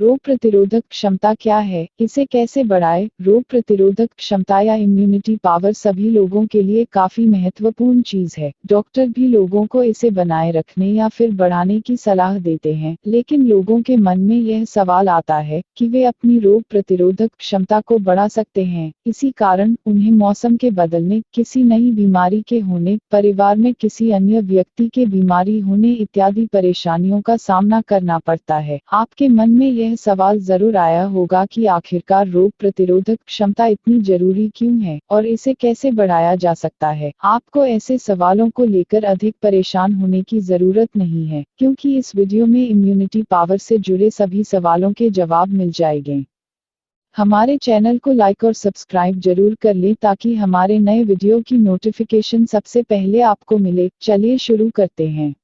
रोग प्रतिरोधक क्षमता क्या है, इसे कैसे बढ़ाएं? रोग प्रतिरोधक क्षमता या इम्यूनिटी पावर सभी लोगों के लिए काफी महत्वपूर्ण चीज है। डॉक्टर भी लोगों को इसे बनाए रखने या फिर बढ़ाने की सलाह देते हैं, लेकिन लोगों के मन में यह सवाल आता है कि वे अपनी रोग प्रतिरोधक क्षमता को बढ़ा सकते हैं। इसी कारण उन्हें मौसम के बदलने, किसी नई बीमारी के होने, परिवार में किसी अन्य व्यक्ति के बीमारी होने इत्यादि परेशानियों का सामना करना पड़ता है। आपके मन में यह सवाल जरूर आया होगा कि आखिरकार रोग प्रतिरोधक क्षमता इतनी जरूरी क्यों है और इसे कैसे बढ़ाया जा सकता है। आपको ऐसे सवालों को लेकर अधिक परेशान होने की जरूरत नहीं है, क्योंकि इस वीडियो में इम्यूनिटी पावर से जुड़े सभी सवालों के जवाब मिल जाएंगे। हमारे चैनल को लाइक और सब्सक्राइब जरूर कर लें ताकि हमारे नए वीडियो की नोटिफिकेशन सबसे पहले आपको मिले। चलिए शुरू करते हैं।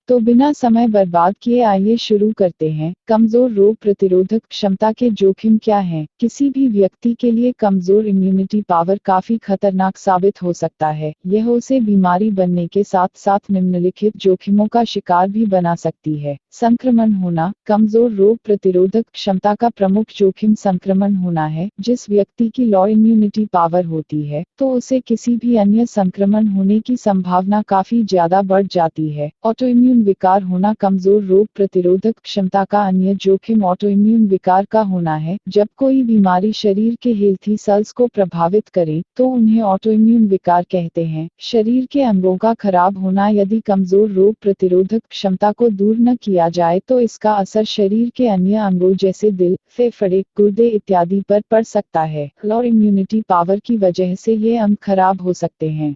तो बिना समय बर्बाद किए आइए शुरू करते हैं। कमजोर रोग प्रतिरोधक क्षमता के जोखिम क्या हैं? किसी भी व्यक्ति के लिए कमजोर इम्यूनिटी पावर काफी खतरनाक साबित हो सकता है। यह उसे बीमारी बनने के साथ साथ निम्नलिखित जोखिमों का शिकार भी बना सकती है। संक्रमण होना। कमजोर रोग प्रतिरोधक क्षमता का प्रमुख जोखिम संक्रमण होना है। जिस व्यक्ति की लो इम्यूनिटी पावर होती है तो उसे किसी भी अन्य संक्रमण होने की संभावना काफी ज्यादा बढ़ जाती है। ऑटोइम्यून विकार होना। कमजोर रोग प्रतिरोधक क्षमता का अन्य जोखिम ऑटोइम्यून विकार का होना है। जब कोई बीमारी शरीर के हेल्थी सेल्स को प्रभावित करे तो उन्हें ऑटोइम्यून विकार कहते हैं। शरीर के अंगों का खराब होना। यदि कमजोर रोग प्रतिरोधक क्षमता को दूर न किया जाए तो इसका असर शरीर के अन्य अंगों जैसे दिल, फेफड़े, गुर्दे इत्यादि पर पड़ सकता है। लो इम्यूनिटी पावर की वजह से ये अंग खराब हो सकते हैं।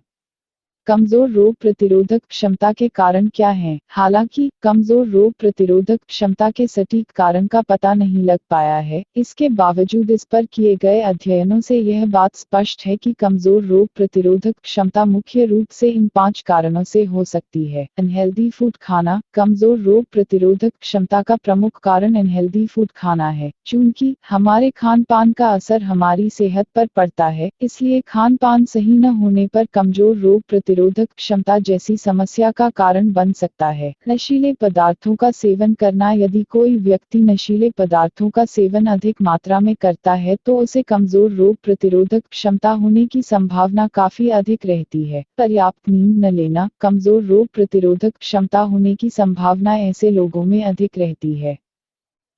कमजोर रोग प्रतिरोधक क्षमता के कारण क्या हैं? हालांकि कमजोर रोग प्रतिरोधक क्षमता के सटीक कारण का पता नहीं लग पाया है, इसके बावजूद इस पर किए गए अध्ययनों से यह बात स्पष्ट है कि कमजोर रोग प्रतिरोधक क्षमता मुख्य रूप से इन 5 कारणों से हो सकती है। अनहेल्दी फूड खाना। कमजोर रोग प्रतिरोधक क्षमता का प्रमुख कारण अनहेल्दी फूड खाना है। चूंकि हमारे खान पान का असर हमारी सेहत पर पड़ता है, इसलिए खान पान सही न होने पर कमजोर रोग प्रतिरोधक क्षमता जैसी समस्या का कारण बन सकता है। नशीले पदार्थों का सेवन करना। यदि कोई व्यक्ति नशीले पदार्थों का सेवन अधिक मात्रा में करता है तो उसे कमजोर रोग प्रतिरोधक क्षमता होने की संभावना काफी अधिक रहती है। पर्याप्त नींद न लेना। कमजोर रोग प्रतिरोधक क्षमता होने की संभावना ऐसे लोगों में अधिक रहती है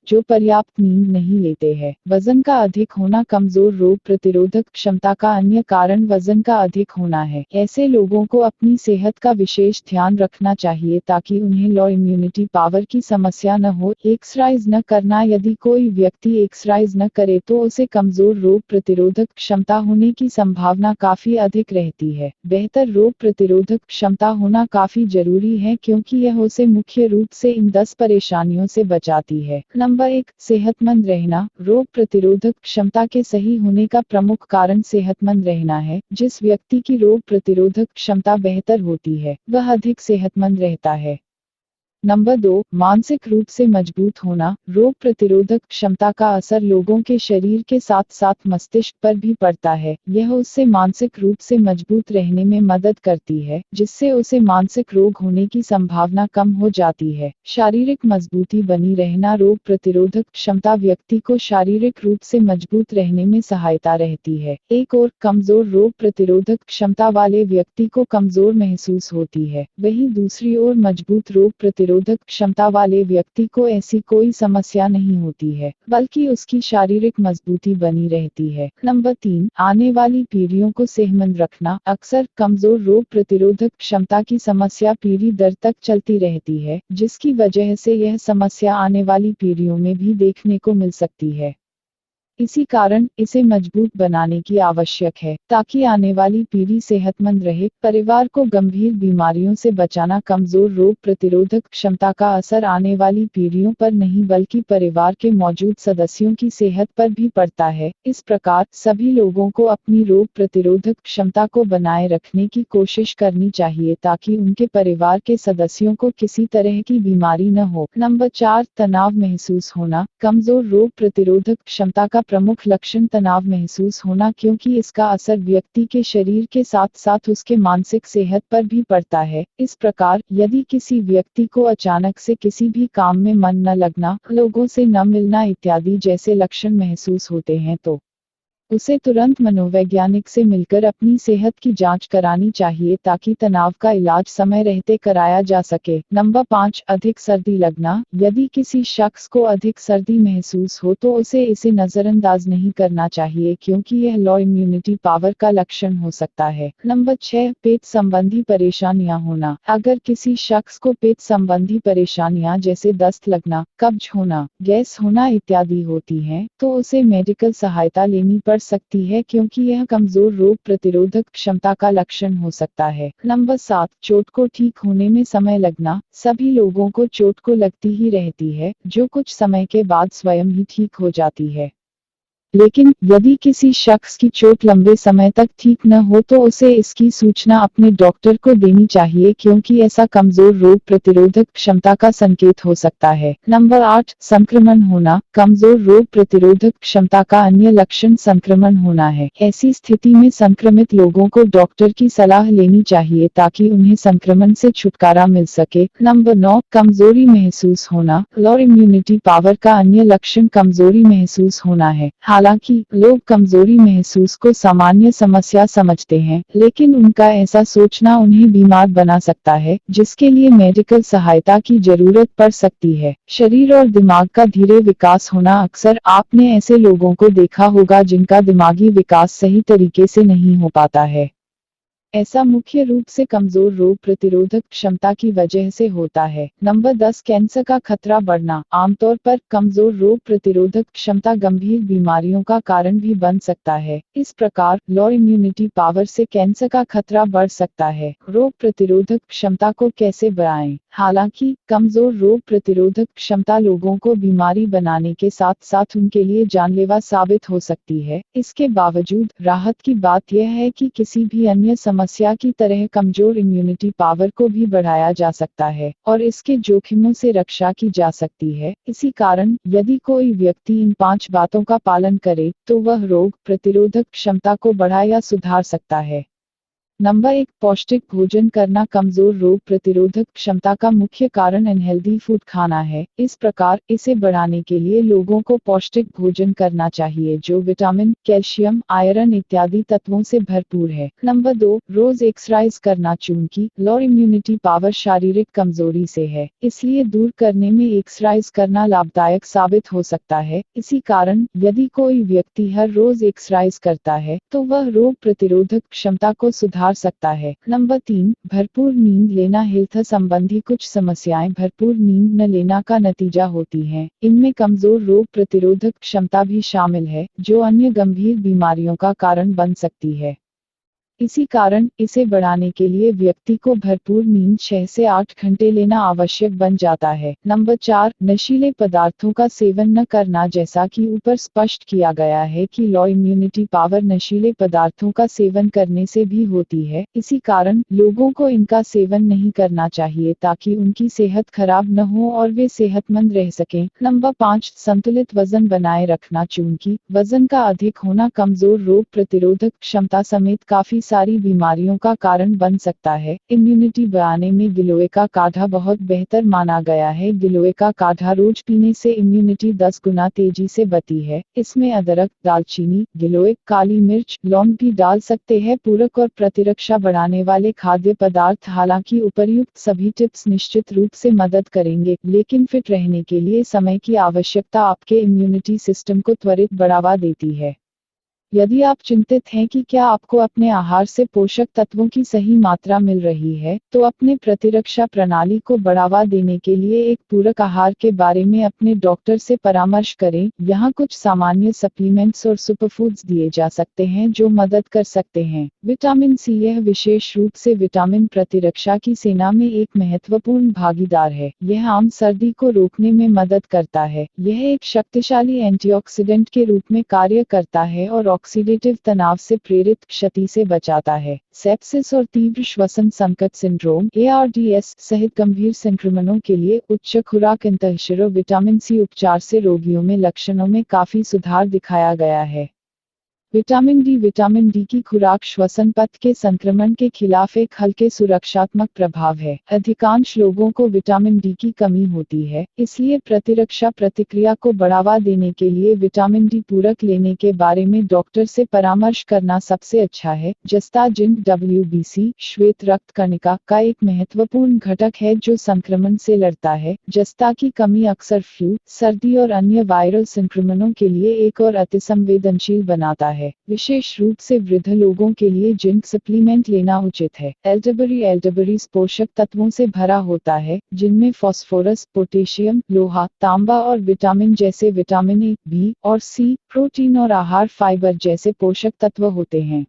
जो पर्याप्त नींद नहीं लेते हैं। वजन का अधिक होना। कमजोर रोग प्रतिरोधक क्षमता का अन्य कारण वजन का अधिक होना है। ऐसे लोगों को अपनी सेहत का विशेष ध्यान रखना चाहिए ताकि उन्हें लो इम्यूनिटी पावर की समस्या न हो। एक्सरसाइज न करना। यदि कोई व्यक्ति एक्सरसाइज न करे तो उसे कमजोर रोग प्रतिरोधक क्षमता होने की संभावना काफी अधिक रहती है। बेहतर रोग प्रतिरोधक क्षमता होना काफी जरूरी है क्योंकि यह उसे मुख्य रूप से इन 10 परेशानियों से बचाती है। नंबर 1, सेहतमंद रहना। रोग प्रतिरोधक क्षमता के सही होने का प्रमुख कारण सेहतमंद रहना है। जिस व्यक्ति की रोग प्रतिरोधक क्षमता बेहतर होती है वह अधिक सेहतमंद रहता है। नंबर 2, मानसिक रूप से मजबूत होना। रोग प्रतिरोधक क्षमता का असर लोगों के शरीर के साथ साथ मस्तिष्क पर भी पड़ता है। यह उससे मानसिक रूप से मजबूत रहने में मदद करती है, जिससे उसे मानसिक रोग होने की संभावना कम हो जाती है। शारीरिक मजबूती बनी रहना। रोग प्रतिरोधक क्षमता व्यक्ति को शारीरिक रूप से मजबूत रहने में सहायता रहती है। एक और कमजोर रोग प्रतिरोधक क्षमता वाले व्यक्ति को कमजोर महसूस होती है, वहीं दूसरी ओर मजबूत रोग प्रतिरोधक क्षमता वाले व्यक्ति को ऐसी कोई समस्या नहीं होती है, बल्कि उसकी शारीरिक मजबूती बनी रहती है। नंबर 3, आने वाली पीढ़ियों को सेहतमंद रखना। अक्सर कमजोर रोग प्रतिरोधक क्षमता की समस्या पीढ़ी दर तक चलती रहती है, जिसकी वजह से यह समस्या आने वाली पीढ़ियों में भी देखने को मिल सकती है। इसी कारण इसे मजबूत बनाने की आवश्यक है ताकि आने वाली पीढ़ी सेहतमंद रहे। परिवार को गंभीर बीमारियों से बचाना। कमजोर रोग प्रतिरोधक क्षमता का असर आने वाली पीढ़ियों पर नहीं बल्कि परिवार के मौजूद सदस्यों की सेहत पर भी पड़ता है। इस प्रकार सभी लोगों को अपनी रोग प्रतिरोधक क्षमता को बनाए रखने की कोशिश करनी चाहिए ताकि उनके परिवार के सदस्यों को किसी तरह की बीमारी न हो। नंबर 4, तनाव महसूस होना। कमजोर रोग प्रतिरोधक क्षमता का प्रमुख लक्षण तनाव महसूस होना, क्योंकि इसका असर व्यक्ति के शरीर के साथ साथ उसके मानसिक सेहत पर भी पड़ता है। इस प्रकार, यदि किसी व्यक्ति को अचानक से किसी भी काम में मन न लगना, लोगों से न मिलना इत्यादि जैसे लक्षण महसूस होते हैं तो उसे तुरंत मनोवैज्ञानिक से मिलकर अपनी सेहत की जांच करानी चाहिए ताकि तनाव का इलाज समय रहते कराया जा सके। नंबर 5, अधिक सर्दी लगना। यदि किसी शख्स को अधिक सर्दी महसूस हो तो उसे इसे नजरअंदाज नहीं करना चाहिए, क्योंकि यह लो इम्यूनिटी पावर का लक्षण हो सकता है। नंबर 6, पेट संबंधी परेशानियां होना। अगर किसी शख्स को पेट संबंधी परेशानियां जैसे दस्त लगना, कब्ज होना, गैस होना इत्यादि होती हैं, तो उसे मेडिकल सहायता लेनी पड़ सकती है, क्योंकि यह कमजोर रोग प्रतिरोधक क्षमता का लक्षण हो सकता है। नंबर 7, चोट को ठीक होने में समय लगना। सभी लोगों को चोट को लगती ही रहती है, जो कुछ समय के बाद स्वयं ही ठीक हो जाती है। लेकिन यदि किसी शख्स की चोट लंबे समय तक ठीक न हो तो उसे इसकी सूचना अपने डॉक्टर को देनी चाहिए, क्योंकि ऐसा कमजोर रोग प्रतिरोधक क्षमता का संकेत हो सकता है। नंबर 8, संक्रमण होना। कमजोर रोग प्रतिरोधक क्षमता का अन्य लक्षण संक्रमण होना है। ऐसी स्थिति में संक्रमित लोगों को डॉक्टर की सलाह लेनी चाहिए ताकि उन्हें संक्रमण से छुटकारा मिल सके। नंबर 9, कमजोरी महसूस होना। लो इम्यूनिटी पावर का अन्य लक्षण कमजोरी महसूस होना है। हालांकि लोग कमजोरी महसूस को सामान्य समस्या समझते हैं, लेकिन उनका ऐसा सोचना उन्हें बीमार बना सकता है, जिसके लिए मेडिकल सहायता की जरूरत पड़ सकती है। शरीर और दिमाग का धीरे विकास होना। अक्सर आपने ऐसे लोगों को देखा होगा जिनका दिमागी विकास सही तरीके से नहीं हो पाता है। ऐसा मुख्य रूप से कमजोर रोग प्रतिरोधक क्षमता की वजह से होता है। नंबर 10, कैंसर का खतरा बढ़ना। आमतौर पर कमजोर रोग प्रतिरोधक क्षमता गंभीर बीमारियों का कारण भी बन सकता है। इस प्रकार लो इम्यूनिटी पावर से कैंसर का खतरा बढ़ सकता है। रोग प्रतिरोधक क्षमता को कैसे बढ़ाएं? हालांकि कमजोर रोग प्रतिरोधक क्षमता लोगों को बीमारी बनाने के साथ साथ उनके लिए जानलेवा साबित हो सकती है। इसके बावजूद राहत की बात यह है कि किसी भी अन्य समस्या की तरह कमजोर इम्यूनिटी पावर को भी बढ़ाया जा सकता है और इसके जोखिमों से रक्षा की जा सकती है। इसी कारण यदि कोई व्यक्ति इन 5 बातों का पालन करे तो वह रोग प्रतिरोधक क्षमता को बढ़ा या सुधार सकता है। नंबर 1, पौष्टिक भोजन करना। कमजोर रोग प्रतिरोधक क्षमता का मुख्य कारण अनहेल्दी फूड खाना है। इस प्रकार इसे बढ़ाने के लिए लोगों को पौष्टिक भोजन करना चाहिए जो विटामिन, कैल्शियम, आयरन इत्यादि तत्वों से भरपूर है। नंबर 2, रोज एक्सरसाइज करना। चूंकि लो इम्यूनिटी पावर शारीरिक कमजोरी से है, इसलिए दूर करने में एक्सरसाइज करना लाभदायक साबित हो सकता है। इसी कारण यदि कोई व्यक्ति हर रोज एक्सरसाइज करता है तो वह रोग प्रतिरोधक क्षमता को सुधार सकता है। नंबर 3, भरपूर नींद लेना। हेल्थ संबंधी कुछ समस्याएं भरपूर नींद न लेना का नतीजा होती हैं। इनमें कमजोर रोग प्रतिरोधक क्षमता भी शामिल है, जो अन्य गंभीर बीमारियों का कारण बन सकती है। इसी कारण इसे बढ़ाने के लिए व्यक्ति को भरपूर नींद 6 से 8 घंटे लेना आवश्यक बन जाता है। नंबर 4, नशीले पदार्थों का सेवन न करना। जैसा कि ऊपर स्पष्ट किया गया है कि लो इम्यूनिटी पावर नशीले पदार्थों का सेवन करने से भी होती है। इसी कारण लोगों को इनका सेवन नहीं करना चाहिए ताकि उनकी सेहत खराब न हो और वे सेहतमंद रह सकें। नंबर 5, संतुलित वजन बनाए रखना। चूंकि वजन का अधिक होना कमजोर रोग प्रतिरोधक क्षमता समेत काफी सारी बीमारियों का कारण बन सकता है। इम्यूनिटी बढ़ाने में गिलोय का काढ़ा बहुत बेहतर माना गया है। गिलोय का काढ़ा रोज पीने से इम्यूनिटी 10 गुना तेजी से बढ़ती है। इसमें अदरक, दालचीनी, गिलोय, काली मिर्च, लौंग भी डाल सकते हैं। पूरक और प्रतिरक्षा बढ़ाने वाले खाद्य पदार्थ। हालांकि उपर्युक्त सभी टिप्स निश्चित रूप से मदद करेंगे, लेकिन फिट रहने के लिए समय की आवश्यकता आपके इम्यूनिटी सिस्टम को त्वरित बढ़ावा देती है। यदि आप चिंतित हैं कि क्या आपको अपने आहार से पोषक तत्वों की सही मात्रा मिल रही है, तो अपने प्रतिरक्षा प्रणाली को बढ़ावा देने के लिए एक पूरक आहार के बारे में अपने डॉक्टर से परामर्श करें। यहाँ कुछ सामान्य सप्लीमेंट्स और सुपरफूड्स दिए जा सकते हैं जो मदद कर सकते हैं। Vitamin C. यह विशेष रूप से विटामिन प्रतिरक्षा की सेना में एक महत्वपूर्ण भागीदार है। यह आम सर्दी को रोकने में मदद करता है। यह एक शक्तिशाली एंटीऑक्सीडेंट के रूप में कार्य करता है और ऑक्सीडेटिव तनाव से प्रेरित क्षति से बचाता है। सेप्सिस और तीव्र श्वसन संकट सिंड्रोम (ARDS) सहित गंभीर संक्रमणों के लिए उच्च खुराक इंतःशिर और विटामिन सी उपचार से रोगियों में लक्षणों में काफी सुधार दिखाया गया है। विटामिन डी की खुराक श्वसन पथ के संक्रमण के खिलाफ एक हल्के सुरक्षात्मक प्रभाव है। अधिकांश लोगों को विटामिन डी की कमी होती है, इसलिए प्रतिरक्षा प्रतिक्रिया को बढ़ावा देने के लिए विटामिन डी पूरक लेने के बारे में डॉक्टर से परामर्श करना सबसे अच्छा है। जस्ता जिंक WBC श्वेत रक्त कणिका का एक महत्वपूर्ण घटक है जो संक्रमण से लड़ता है। जस्ता की कमी अक्सर फ्लू, सर्दी और अन्य वायरल संक्रमणों के लिए एक और अतिसंवेदनशील बनाता है। विशेष रूप से वृद्ध लोगों के लिए जिंक सप्लीमेंट लेना उचित है। एल्डरबेरीज पोषक तत्वों से भरा होता है, जिनमें फास्फोरस, पोटेशियम, लोहा, तांबा और विटामिन जैसे विटामिन ए, बी और सी, प्रोटीन और आहार फाइबर जैसे पोषक तत्व होते हैं।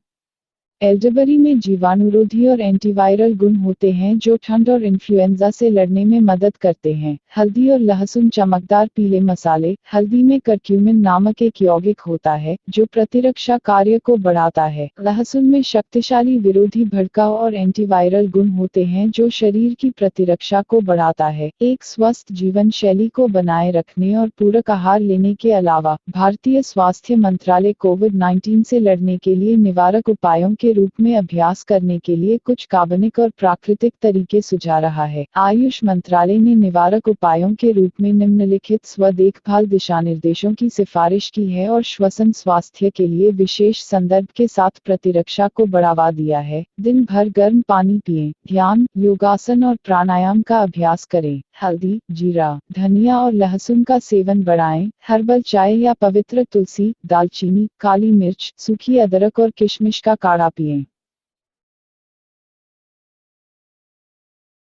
एल्डरबेरी में जीवाणुरोधी और एंटीवायरल गुण होते हैं जो ठंड और इन्फ्लुएंजा से लड़ने में मदद करते हैं। हल्दी और लहसुन चमकदार पीले मसाले। हल्दी में करक्यूमिन नामक एक यौगिक होता है जो प्रतिरक्षा कार्य को बढ़ाता है। लहसुन में शक्तिशाली विरोधी भड़काऊ और एंटीवायरल गुण होते हैं जो शरीर की प्रतिरक्षा को बढ़ाता है। एक स्वस्थ जीवन शैली को बनाए रखने और पूरक आहार लेने के अलावा भारतीय स्वास्थ्य मंत्रालय कोविड-19 से लड़ने के लिए निवारक उपायों के रूप में अभ्यास करने के लिए कुछ कार्बनिक और प्राकृतिक तरीके सुझा रहा है। आयुष मंत्रालय ने निवारक उपायों के रूप में निम्नलिखित स्व देखभाल दिशानिर्देशों की सिफारिश की है और श्वसन स्वास्थ्य के लिए विशेष संदर्भ के साथ प्रतिरक्षा को बढ़ावा दिया है। दिन भर गर्म पानी पिएं, ध्यान, योगासन और प्राणायाम का अभ्यास करें। हल्दी, जीरा, धनिया और लहसुन का सेवन बढ़ाएं। हर्बल चाय या पवित्र तुलसी, दालचीनी, काली मिर्च, सूखी अदरक और किशमिश का काढ़ा पिएं।